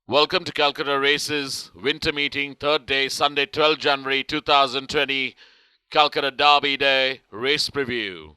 Welcome to Calcutta Races Winter Meeting, third day, Sunday, 12 January 2020, Calcutta Derby Day Race Preview.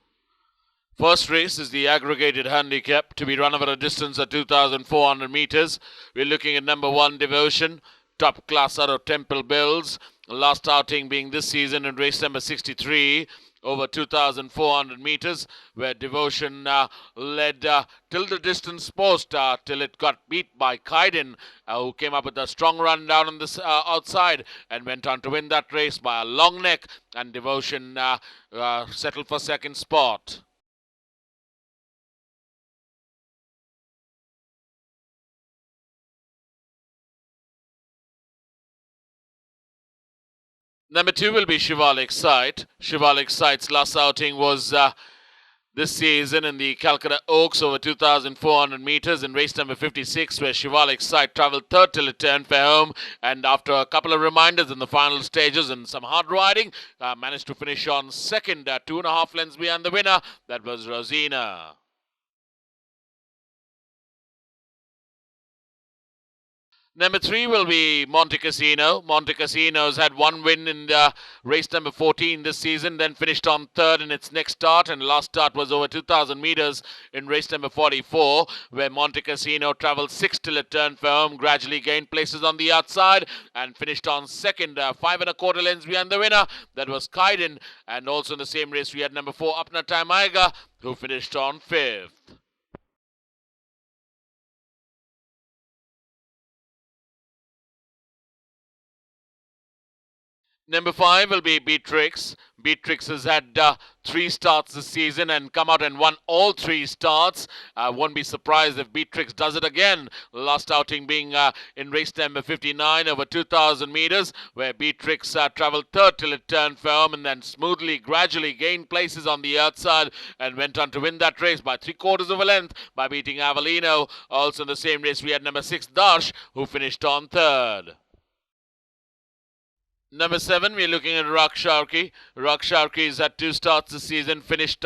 First race is the aggregated handicap to be run over a distance of 2,400 meters. We're looking at number one, Devotion, top class out of Temple Bills. Last outing being this season in race number 63 over 2,400 meters, where Devotion led till the distance post till it got beat by Kaiden, who came up with a strong run down on this outside and went on to win that race by a long neck, and Devotion settled for second spot. Number two will be Shivalik Sight. Shivalik Sight's last outing was this season in the Calcutta Oaks over 2,400 meters in race number 56, where Shivalik Sight travelled third till it turned for home, and after a couple of reminders in the final stages and some hard riding, managed to finish on second, 2.5 lengths behind the winner. That was Rosina. Number three will be Monte Cassino. Monte Cassino's had one win in race number 14 this season, then finished on third in its next start, and last start was over 2,000 meters in race number 44, where Monte Cassino travelled sixth till it turned for home, gradually gained places on the outside, and finished on second, 5.25 lengths behind the winner. That was Kaiden, and also in the same race we had number four, Apna Tamaiga, who finished on fifth. Number five will be Beatrix. Beatrix has had three starts this season and come out and won all three starts. Won't be surprised if Beatrix does it again. Last outing being in race number 59 over 2,000 meters, where Beatrix travelled third till it turned firm and then smoothly, gradually gained places on the outside and went on to win that race by 3/4 of a length by beating Avellino. Also in the same race we had number six, Darsh, who finished on third. Number seven, we're looking at Rock Sharky. Rock Sharky's had two starts this season, finished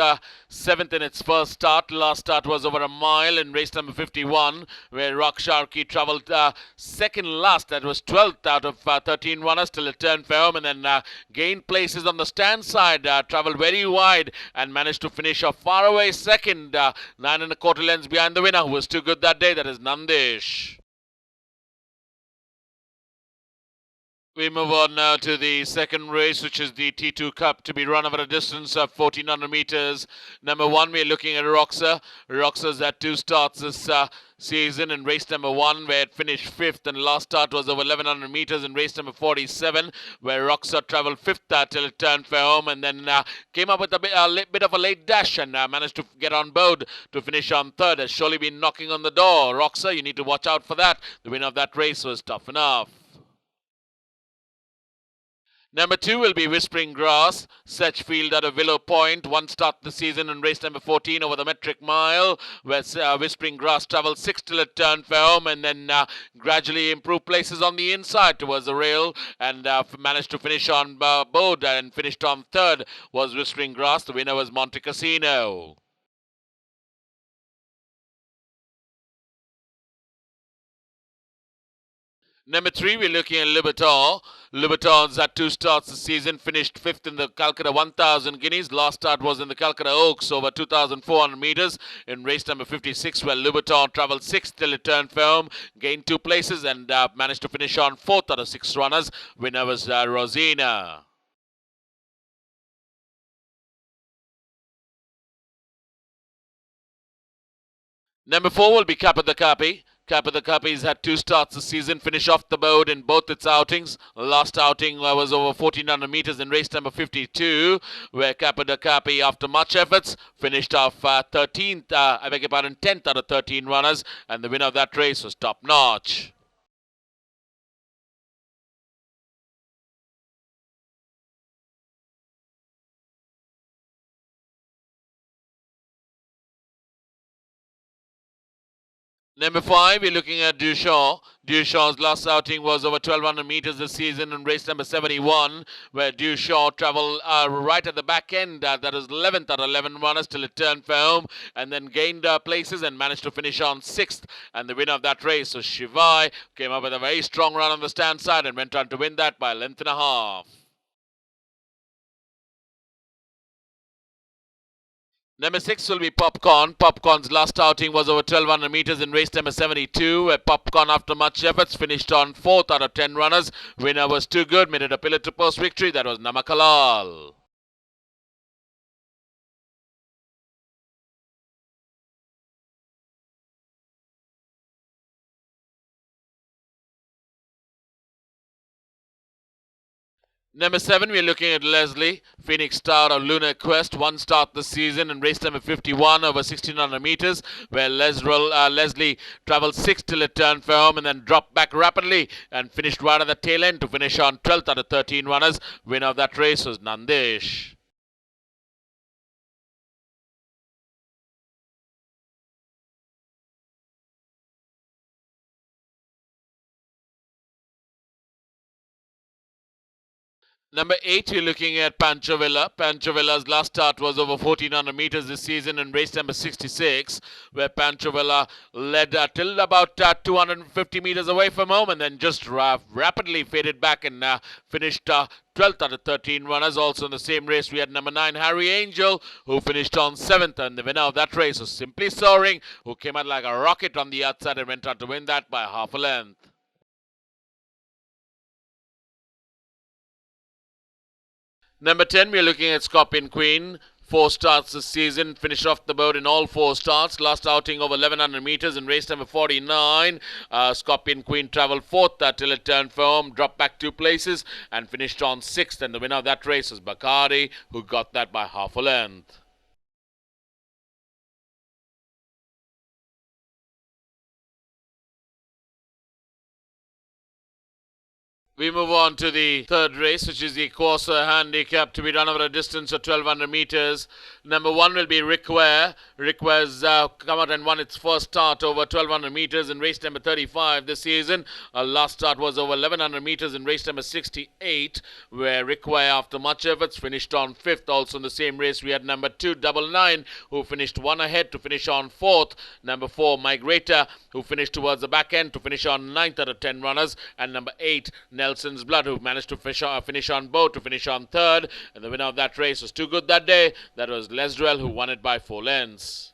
seventh in its first start. Last start was over a mile in race number 51, where Rock Sharky travelled second last. That was 12th out of 13 runners till it turned for home, and then gained places on the stand side, travelled very wide, and managed to finish off far away second, 9.25 lengths behind the winner, who was too good that day. That is Nandish. We move on now to the second race, which is the T2 Cup, to be run over a distance of 1,400 meters. Number one, we're looking at Roxa. Roxa's had two starts this season in race number one, where it finished fifth, and last start was over 1,100 meters in race number 47, where Roxa travelled fifth till it turned for home, and then came up with a bit of a late dash and managed to get on board to finish on third. Has surely been knocking on the door. Roxa, you need to watch out for that. The winner of that race was Tough Enough. Number two will be Whispering Grass, Setchfield at a Willow Point. One start this season in race number 14 over the metric mile, where Whispering Grass travelled sixth till it turned for home and then gradually improved places on the inside towards the rail and managed to finish on board and finished on third was Whispering Grass. The winner was Monte Cassino. Number three, we're looking at Libertor. Libertor's had two starts this season, finished fifth in the Calcutta 1,000 guineas. Last start was in the Calcutta Oaks over 2,400 meters in race number 56, where Libertor travelled sixth till it turned for home, gained two places, and managed to finish on fourth out of six runners. Winner was Rosina. Number four will be Kappa the Cappy. Kappa the Cappy's had two starts this season, finish off the board in both its outings. Last outing was over 1,400 meters in race number 52, where Kappa the Cappy, after much efforts, finished off 13th, 10th out of 13 runners, and the winner of that race was Top Notch. Number 5, we're looking at Duchamp. Duchamp's last outing was over 1200 meters this season in race number 71, where Duchamp traveled right at the back end. That is 11th out of 11 runners till it turned for home, and then gained places and managed to finish on 6th. And the winner of that race was Shivai, came up with a very strong run on the stand side and went on to win that by a length and a half. Number 6 will be Popcorn. Popcorn's last outing was over 1200 meters in race number 72, where Popcorn, after much efforts, finished on 4th out of 10 runners. Winner was Too Good, made it a pillar to post victory. That was Namakalal. Number 7, we're looking at Leslie, Phoenix Star of Lunar Quest. One start this season in race number 51 over 1600 meters, where Leslie traveled 6th till it turned for home and then dropped back rapidly and finished right at the tail end to finish on 12th out of 13 runners. Winner of that race was Nandesh. Number 8, we're looking at Pancho Villa. Pancho Villa's last start was over 1400 meters this season in race number 66, where Pancho Villa led till about 250 meters away from home and then just rapidly faded back and finished 12th out of 13 runners. Also in the same race, we had number 9, Harry Angel, who finished on 7th, and the winner of that race was Simply Soaring, who came out like a rocket on the outside and went on to win that by half a length. Number 10, we're looking at Scorpion Queen. 4 starts this season, finished off the board in all 4 starts. Last outing over 1100 meters in race number 49. Scorpion Queen traveled 4th till it turned for home, dropped back 2 places, and finished on 6th. And the winner of that race was Bakari, who got that by half a length. We move on to the third race, which is the Corsa Handicap, to be run over a distance of 1200 meters. Number 1 will be Rick Ware. Rick Ware's come out and won its first start over 1200 meters in race number 35 this season. Last start was over 1100 meters in race number 68, where Rick Ware, after much efforts, finished on 5th. Also in the same race, we had number 2, Double Nine, who finished 1 ahead to finish on 4th. Number 4, Migrator, who finished towards the back end to finish on 9th out of 10 runners. And number 8, Nelson's Blood, who managed to finish on both to finish on 3rd. And the winner of that race was Too Good that day. That was Lesdrell, who won it by 4 lengths.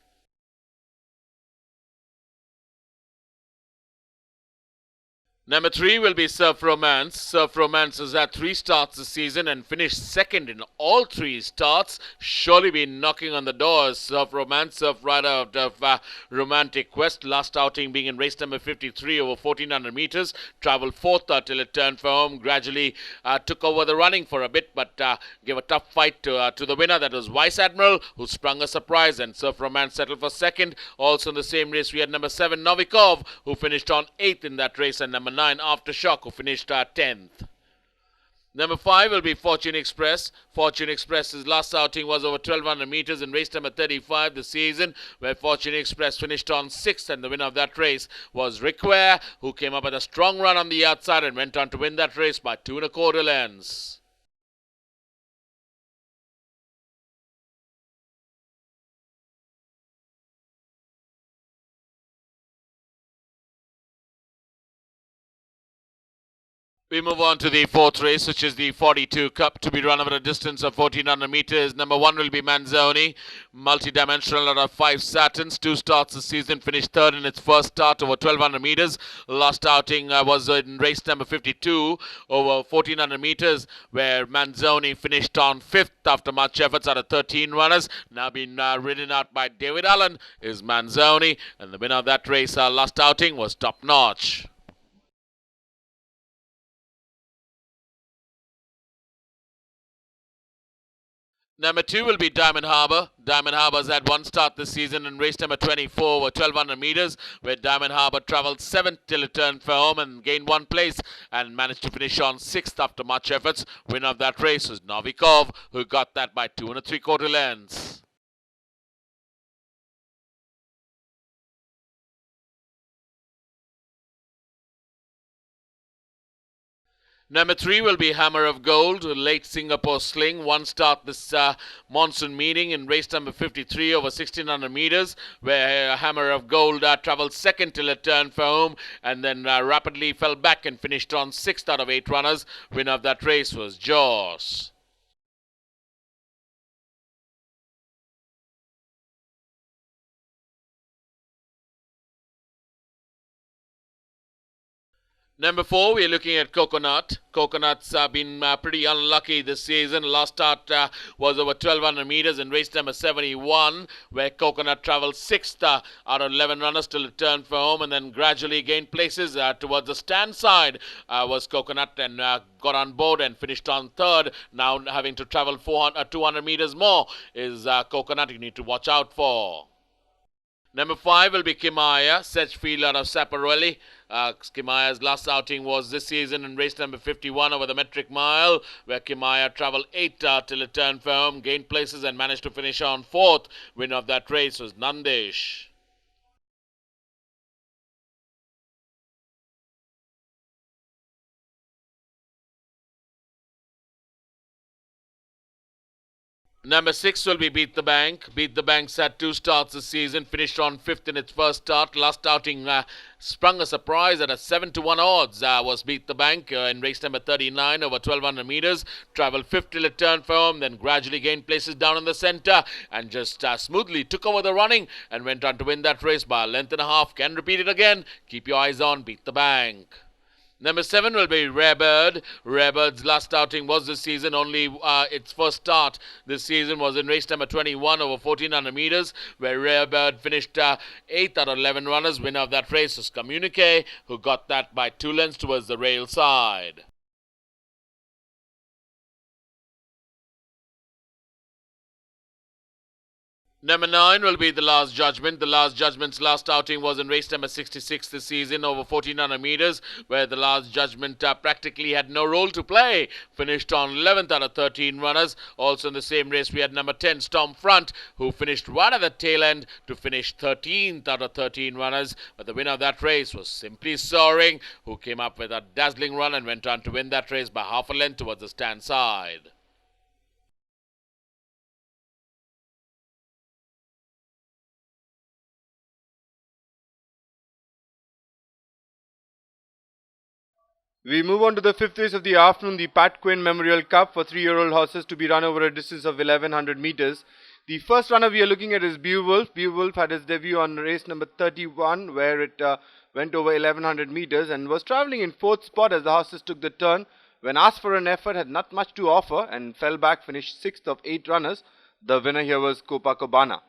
Number 3 will be Surf Romance. Surf Romance has had 3 starts this season and finished 2nd in all 3 starts. Surely been knocking on the doors. Surf Romance, Surf Rider out of Romantic Quest. Last outing being in race number 53 over 1400 meters. Traveled 4th till it turned for home. Gradually took over the running for a bit, but gave a tough fight to the winner. That was Vice Admiral, who sprung a surprise, and Surf Romance settled for 2nd. Also in the same race, we had number 7, Novikov, who finished on 8th in that race, and number 9, Aftershock, who finished 10th. Number 5 will be Fortune Express. Fortune Express's last outing was over 1200 meters in race number 35 this season, where Fortune Express finished on 6th, and the winner of that race was Rick Ware, who came up with a strong run on the outside and went on to win that race by 2 1/4 lengths. We move on to the 4th race, which is the 42 Cup, to be run over a distance of 1400 meters. Number 1 will be Manzoni, multi-dimensional out of 5 Saturns. 2 starts this season, finished 3rd in its first start over 1200 meters. Last outing was in race number 52 over 1400 meters, where Manzoni finished on 5th after much efforts out of 13 runners. Now being ridden out by David Allen is Manzoni, and the winner of that race last outing was Top Notch. Number 2 will be Diamond Harbour. Diamond Harbour's had 1 start this season in race number 24 over 1200 meters, where Diamond Harbour travelled 7th till it turned for home and gained 1 place and managed to finish on 6th after much efforts. Winner of that race was Novikov, who got that by 2 3/4 lengths. Number 3 will be Hammer of Gold, late Singapore Sling. One start this monsoon meeting in race number 53 over 1600 meters, where Hammer of Gold travelled second till it turned for home and then rapidly fell back and finished on 6th out of 8 runners. Winner of that race was Jaws. Number 4, we're looking at Coconut. Coconut's been pretty unlucky this season. Last start was over 1200 meters in race number 71, where Coconut travelled 6th out of 11 runners till it turned for home and then gradually gained places towards the stand side was Coconut and got on board and finished on 3rd. Now having to travel 200 meters more is Coconut you need to watch out for. Number 5 will be Kimaya, Sedgefield out of Saparelli. Kimaya's last outing was this season in race number 51 over the metric mile, where Kimaya travelled 8 till it turned for home, gained places and managed to finish on 4th. Winner of that race was Nandesh. Number 6 will be Beat the Bank. Beat the Bank's had 2 starts this season, finished on 5th in its first start. Last outing sprung a surprise at a 7-1 odds. Was Beat the Bank in race number 39 over 1200 meters. Travelled 5th till it turned for home, then gradually gained places down in the centre and just smoothly took over the running and went on to win that race by a length and a half. Can repeat it again. Keep your eyes on Beat the Bank. Number 7 will be Rare Bird. Rare Bird's last outing was this season. Only its first start this season was in race number 21 over 1400 meters, where Rare Bird finished 8th out of 11 runners. Winner of that race was Communique, who got that by 2 lengths towards the rail side. Number 9 will be The Last Judgment. The Last Judgment's last outing was in race number 66 this season over 1400 meters, where The Last Judgment practically had no role to play. Finished on 11th out of 13 runners. Also in the same race, we had number 10, Storm Front, who finished right at the tail end to finish 13th out of 13 runners. But the winner of that race was Simply Soaring, who came up with a dazzling run and went on to win that race by half a length towards the stand side. We move on to the 5th race of the afternoon, the Pat Quinn Memorial Cup for 3-year-old horses to be run over a distance of 1100 meters. The first runner we are looking at is Beowulf. Beowulf had his debut on race number 31, where it went over 1100 meters and was travelling in 4th spot as the horses took the turn. When asked for an effort, had not much to offer and fell back, finished 6th of 8 runners. The winner here was Copacabana.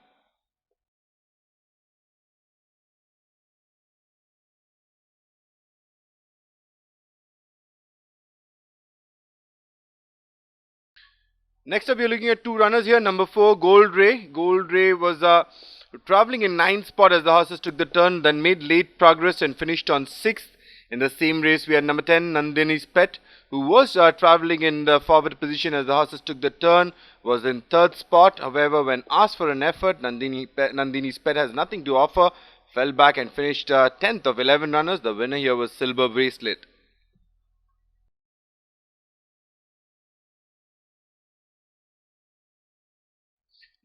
Next up, we are looking at 2 runners here. Number 4, Gold Ray. Gold Ray was travelling in 9th spot as the horses took the turn, then made late progress and finished on 6th. In the same race, we had number 10, Nandini's Pet, who was travelling in the forward position as the horses took the turn, was in 3rd spot. However, when asked for an effort, Nandini's Pet has nothing to offer, fell back and finished 10th of 11 runners. The winner here was Silver Bracelet.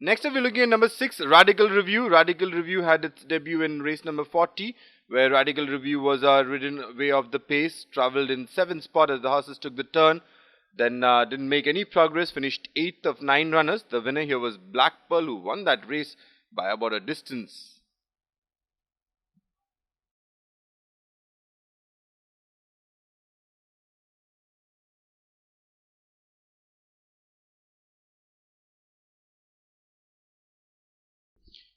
Next up, we're looking at number 6, Radical Review. Radical Review had its debut in race number 40, where Radical Review was ridden way off the pace, travelled in 7th spot as the horses took the turn, then didn't make any progress, finished 8th of 9 runners. The winner here was Black Pearl, who won that race by about a distance.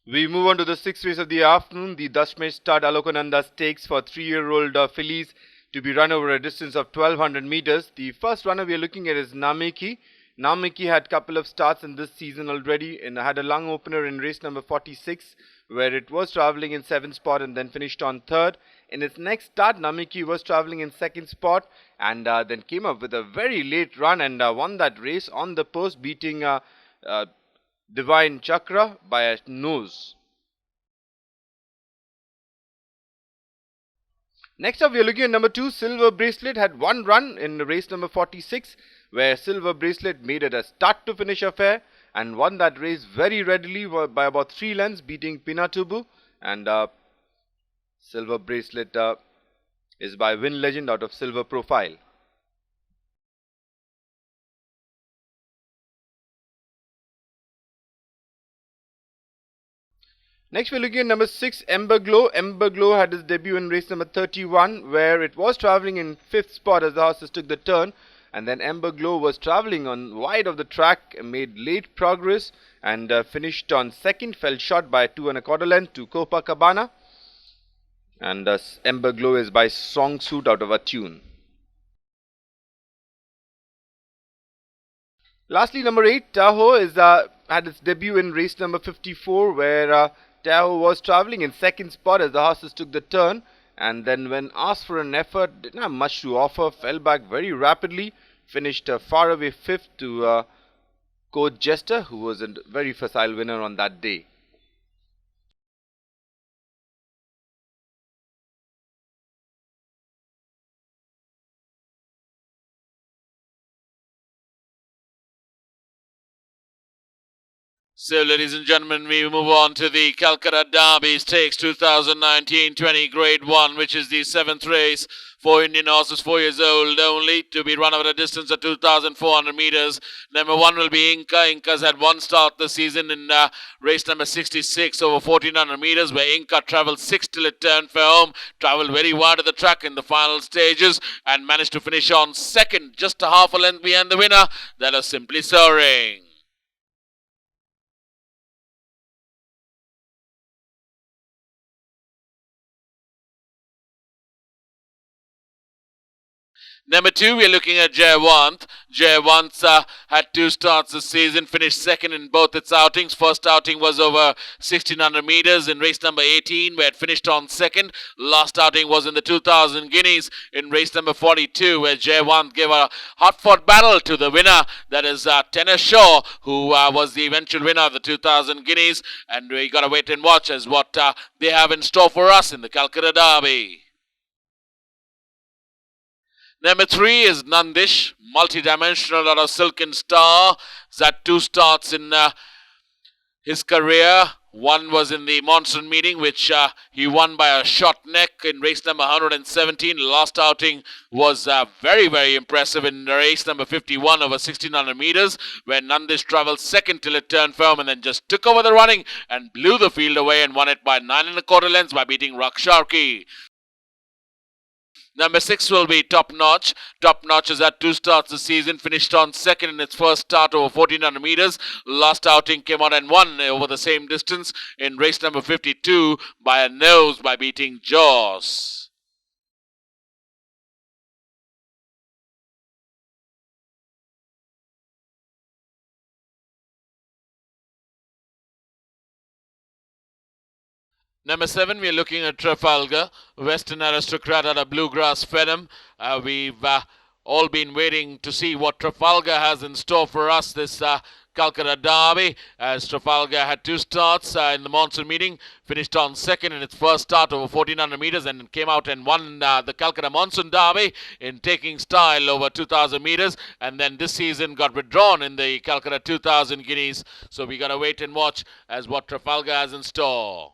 We move on to the 6th race of the afternoon, the Dashmesh Stud Alokananda Stakes for 3-year-old fillies to be run over a distance of 1200 meters. The first runner we are looking at is Namiki. Namiki had a couple of starts in this season already and had a lung opener in race number 46, where it was travelling in 7th spot and then finished on 3rd. In its next start, Namiki was travelling in 2nd spot and then came up with a very late run and won that race on the post, beating Divine Chakra by a nose. Next up, we are looking at number 2. Silver Bracelet had one run in race number 46, where Silver Bracelet made it a start to finish affair and won that race very readily by about 3 lengths, beating Pinatubu. And Silver Bracelet is by Win Legend out of Silver Profile. Next, we're looking at number 6, Ember Glow. Ember Glow had its debut in race number 31, where it was travelling in 5th spot as the horses took the turn. And then Ember Glow was travelling on wide of the track, made late progress, and finished on 2nd, fell short by 2 1/4 length to Copacabana. And Ember Glow is by Song Suit out of Attune. Lastly, number 8, Tahoe had its debut in race number 54, where Tahoe was travelling in 2nd spot as the horses took the turn, and then when asked for an effort, didn't have much to offer, fell back very rapidly, finished far away 5th to Coach Jester, who was a very facile winner on that day. So, ladies and gentlemen, we move on to the Calcutta Derby Stakes 2019-20 Grade 1, which is the 7th race for Indian horses 4 years old only, to be run over a distance of 2,400 meters. Number 1 will be Inca. Inca's had one start this season in race number 66 over 1,400 meters, where Inca travelled 6 till it turned for home, travelled very wide of the track in the final stages, and managed to finish on 2nd, just a half a length behind the winner. That is Simply Soaring. Number 2, we're looking at Jayawant. Jayawant had 2 starts this season, finished 2nd in both its outings. First outing was over 1,600 meters in race number 18, where it finished on 2nd. Last outing was in the 2,000 guineas in race number 42, where Jayawant gave a hard-fought battle to the winner, that is Tenor Shaw, who was the eventual winner of the 2,000 guineas. And we got to wait and watch as what they have in store for us in the Calcutta Derby. Number 3 is Nandish, multi-dimensional out of Silken Star. He's had 2 starts in his career. One was in the monsoon meeting, which he won by a short neck in race number 117. Last outing was very, very impressive in race number 51 over 1,600 meters, where Nandish travelled 2nd till it turned firm and then just took over the running and blew the field away and won it by 9 1/4 lengths by beating Raksharki. Number 6 will be Top Notch. Top Notch has had 2 starts this season, finished on 2nd in its first start over 1,400 meters. Last outing came out and won over the same distance in race number 52 by a nose by beating Jaws. Number 7, we're looking at Trafalgar, Western Aristocrat at a Bluegrass Phenom. We've all been waiting to see what Trafalgar has in store for us this Calcutta Derby, as Trafalgar had 2 starts in the monsoon meeting, finished on 2nd in its first start over 1,400 meters, and came out and won the Calcutta Monsoon Derby in taking style over 2,000 meters, and then this season got withdrawn in the Calcutta 2,000 guineas. So we got to wait and watch as what Trafalgar has in store.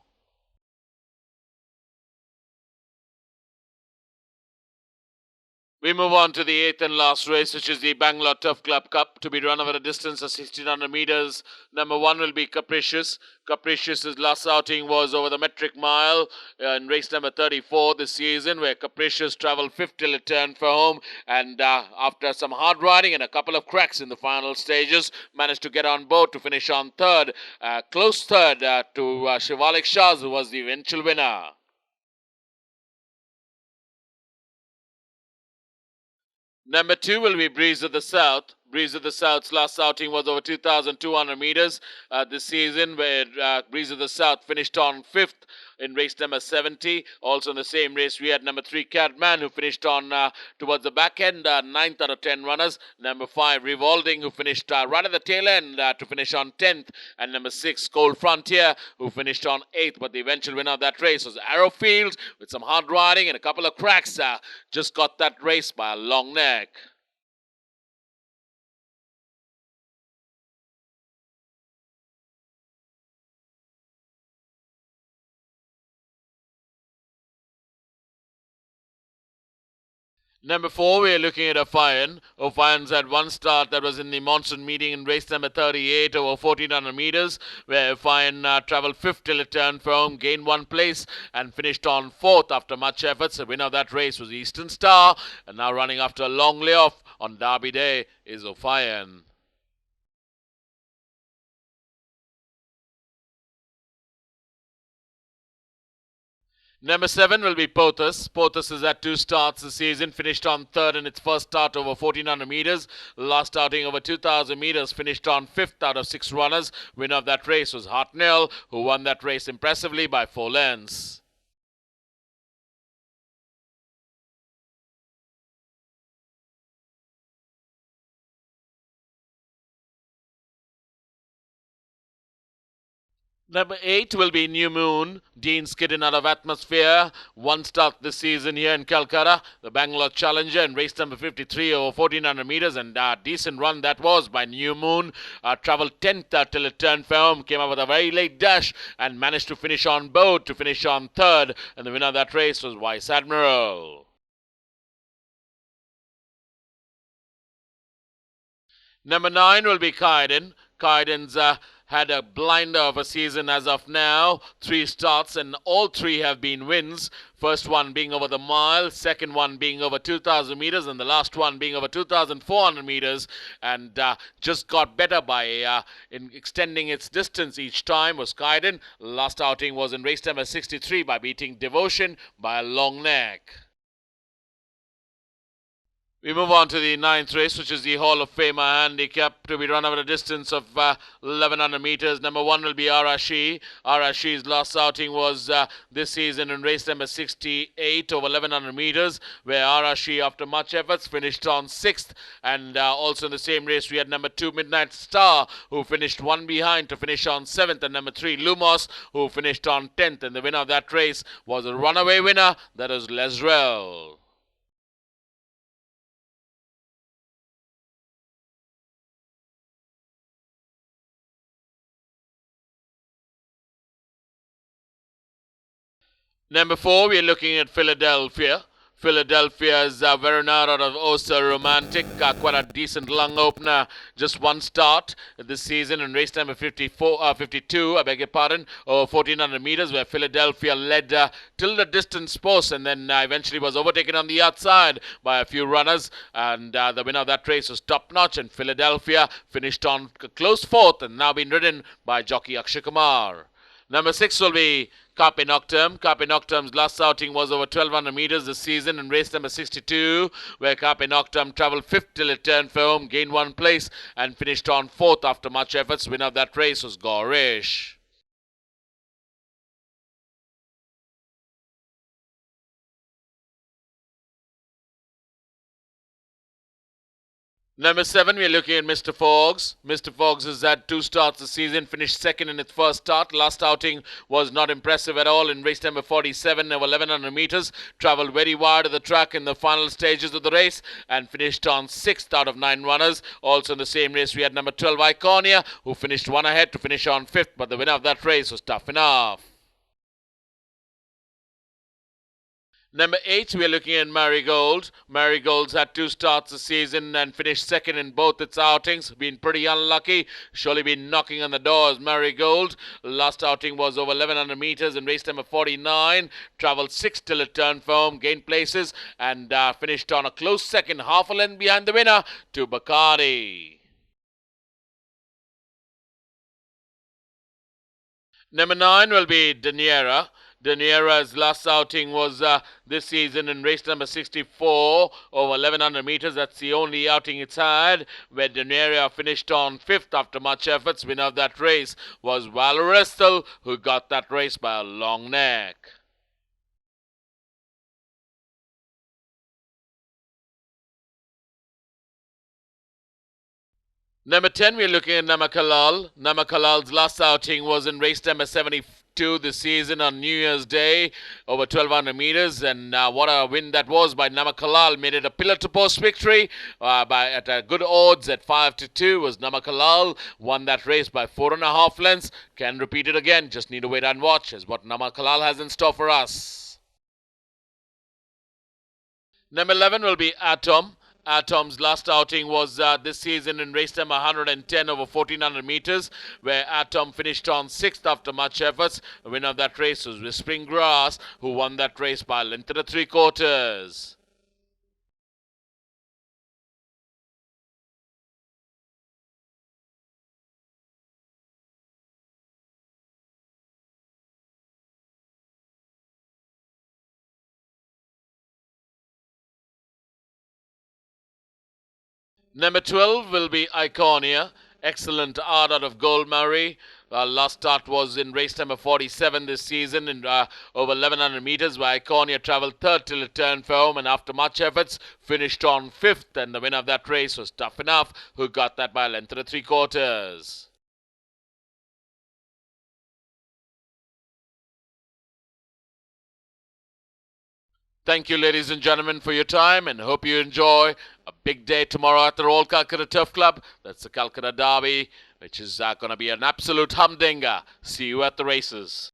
We move on to the 8th and last race, which is the Bangalore Turf Club Cup, to be run over a distance of 1,600 meters. Number 1 will be Capricious. Capricious's last outing was over the metric mile in race number 34 this season, where Capricious travelled 5th till it turned for home, and after some hard riding and a couple of cracks in the final stages, managed to get on board to finish on 3rd, close 3rd to Shivalik Shah, who was the eventual winner. Number 2 will be Breeze of the South. Breeze of the South's last outing was over 2,200 meters this season, where Breeze of the South finished on fifth in race number 70. Also in the same race, we had number 3, Catman, who finished on towards the back end, 9th out of 10 runners. Number 5, Revolving, who finished right at the tail end to finish on 10th. And number 6, Cold Frontier, who finished on 8th. But the eventual winner of that race was Arrowfield, with some hard riding and a couple of cracks. Just got that race by a long neck. Number 4, we are looking at Ophion. Ophion's had one start that was in the monsoon meeting in race number 38 over 1400 meters, where Ophion travelled 5th till it turned for home, gained 1 place, and finished on 4th after much efforts. The winner of that race was Eastern Star, and now running after a long layoff on Derby Day is Ophion. Number 7 will be Pothos. Pothos has had 2 starts this season, finished on 3rd in its first start over 1400 meters. Last outing over 2000 meters, finished on 5th out of 6 runners. Winner of that race was Hartnell, who won that race impressively by 4 lengths. Number 8 will be New Moon. Dean skidding out of Atmosphere. 1 start this season here in Calcutta. The Bangalore Challenger in race number 53 over 1400 meters. And a decent run that was by New Moon. Travelled 10th till it turned for home. Came up with a very late dash and managed to finish on board to finish on 3rd. And the winner of that race was Vice Admiral. Number 9 will be Kaiden. Kaiden's had a blinder of a season as of now. 3 starts and all 3 have been wins. First one being over the mile, second one being over 2,000 meters, and the last one being over 2,400 meters. And just got better by in extending its distance each time was Kaiden. Last outing was in race number 63 by beating Devotion by a long neck. We move on to the 9th race, which is the Hall of Famer handicap to be run over a distance of 1,100 meters. Number 1 will be Arashi. Arashi's last outing was this season in race number 68 over 1,100 meters, where Arashi, after much efforts, finished on 6th. And also in the same race, we had number 2, Midnight Star, who finished 1 behind to finish on 7th, and number 3, Lumos, who finished on 10th. And the winner of that race was a runaway winner, that is Lesrel. Number 4, we're looking at Philadelphia. Philadelphia's Veronara out of Osa Romantic, quite a decent lung opener. Just 1 start this season in race number 52, I beg your pardon, over 1400 meters, where Philadelphia led till the distance post and then eventually was overtaken on the outside by a few runners. And the winner of that race was top notch, and Philadelphia finished on close 4th and now been ridden by jockey Akshay Kumar. Number 6 will be Carpe Noctem. Carpe Noctem's last outing was over 1,200 meters this season in race number 62, where Carpe Noctem travelled 5th till it turned for home, gained 1 place, and finished on 4th after much efforts. Winner of that race was Gorish. Number 7, we're looking at Mr. Fogs. Mr. Fogs has had 2 starts this season, finished 2nd in its first start. Last outing was not impressive at all in race number 47 over 1,100 meters. Travelled very wide of the track in the final stages of the race and finished on 6th out of 9 runners. Also in the same race, we had number 12, Iconia, who finished 1 ahead to finish on 5th, but the winner of that race was Tough Enough. Number 8, we are looking at Marigold. Marigold's had 2 starts this season and finished 2nd in both its outings. Been pretty unlucky. Surely been knocking on the doors, Marigold. Last outing was over 1,100 meters in race number 49. Travelled 6th till it turned for home, gained places, and finished on a close 2nd, half a length behind the winner, to Bacardi. Number 9 will be Daniera. Daniera's last outing was this season in race number 64 over 1100 meters. That's the only outing it's had, where Daniera finished on 5th after much efforts. Winner of that race was Valorestal, who got that race by a long neck. Number 10, we're looking at Namakalal. Namakalal's last outing was in race number 72 this season on New Year's Day, over 1200 meters. And what a win that was by Namakalal. Made it a pillar-to-post victory at good odds at 5-2 was Namakalal. Won that race by 4.5 lengths. Can repeat it again. Just need to wait and watch is what Namakalal has in store for us. Number 11 will be Atom. Atom's last outing was this season in race number 110 over 1400 meters, where Atom finished on 6th after much efforts. The winner of that race was Whispering Grass, who won that race by a length and 3/4. Number 12 will be Iconia. Excellent art out of Goldmurray. Last start was in race number 47 this season in over 1100 meters, where Iconia travelled 3rd till it turned for home, and after much efforts finished on 5th, and the winner of that race was Tough Enough, who got that by a length and 3/4. Thank you, ladies and gentlemen, for your time, and hope you enjoy a big day tomorrow at the Royal Calcutta Turf Club. That's the Calcutta Derby, which is going to be an absolute humdinger. See you at the races.